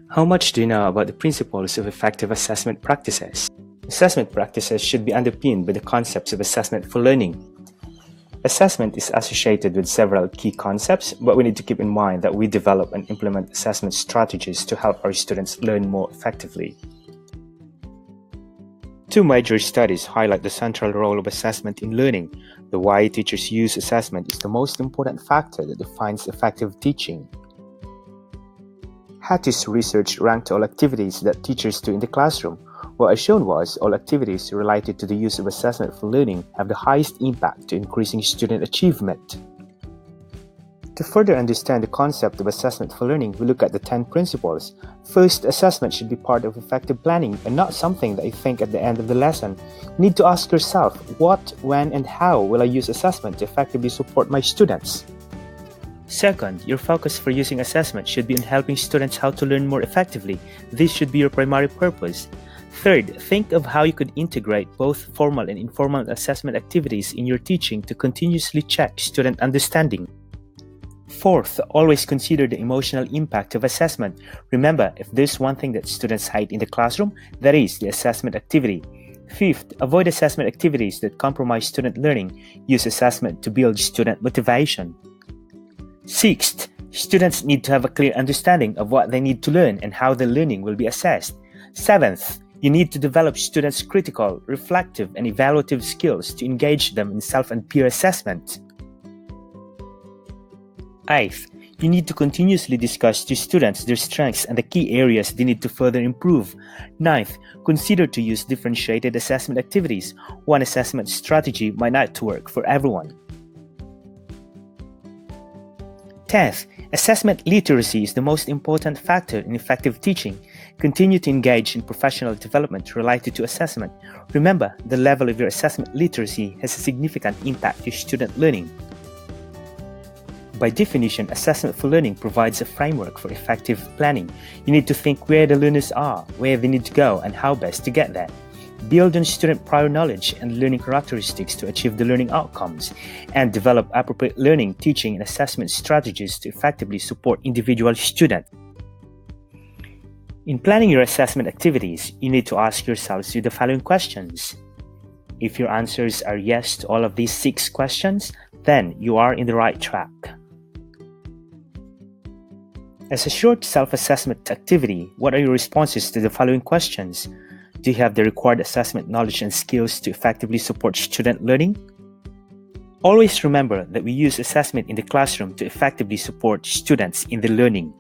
How much do you know about the principles of effective assessment practices? Assessment practices should be underpinned by the concepts of assessment for learning. Assessment is associated with several key concepts, but we need to keep in mind that we develop and implement assessment strategies to help our students learn more effectively. Two major studies highlight the central role of assessment in learning. The why teachers use assessment is the most important factor that defines effective teaching. Hattie's research ranked all activities that teachers do in the classroom. What I shown was all activities related to the use of assessment for learning have the highest impact to increasing student achievement. To further understand the concept of assessment for learning, we look at the 10 principles. First, assessment should be part of effective planning and not something that you think at the end of the lesson. You need to ask yourself, what, when, and how will I use assessment to effectively support my students? Second, your focus for using assessment should be on helping students how to learn more effectively. This should be your primary purpose. Third, think of how you could integrate both formal and informal assessment activities in your teaching to continuously check student understanding. Fourth, always consider the emotional impact of assessment. Remember, if there's one thing that students hide in the classroom, that is the assessment activity. Fifth, avoid assessment activities that compromise student learning. Use assessment to build student motivation. Sixth, students need to have a clear understanding of what they need to learn and how the learning will be assessed. Seventh, you need to develop students' critical, reflective, and evaluative skills to engage them in self and peer assessment. Eighth, you need to continuously discuss to students their strengths and the key areas they need to further improve. Ninth, consider to use differentiated assessment activities. One assessment strategy might not work for everyone. 10th, assessment literacy is the most important factor in effective teaching. Continue to engage in professional development related to assessment. Remember, the level of your assessment literacy has a significant impact to student learning. By definition, assessment for learning provides a framework for effective planning. You need to think where the learners are, where they need to go, and how best to get there. Build on student prior knowledge and learning characteristics to achieve the learning outcomes, and develop appropriate learning, teaching, and assessment strategies to effectively support individual students. In planning your assessment activities, you need to ask yourselves the following questions. If your answers are yes to all of these 6 questions, then you are in the right track. As a short self-assessment activity, what are your responses to the following questions? Do you have the required assessment knowledge and skills to effectively support student learning? Always remember that we use assessment in the classroom to effectively support students in their learning.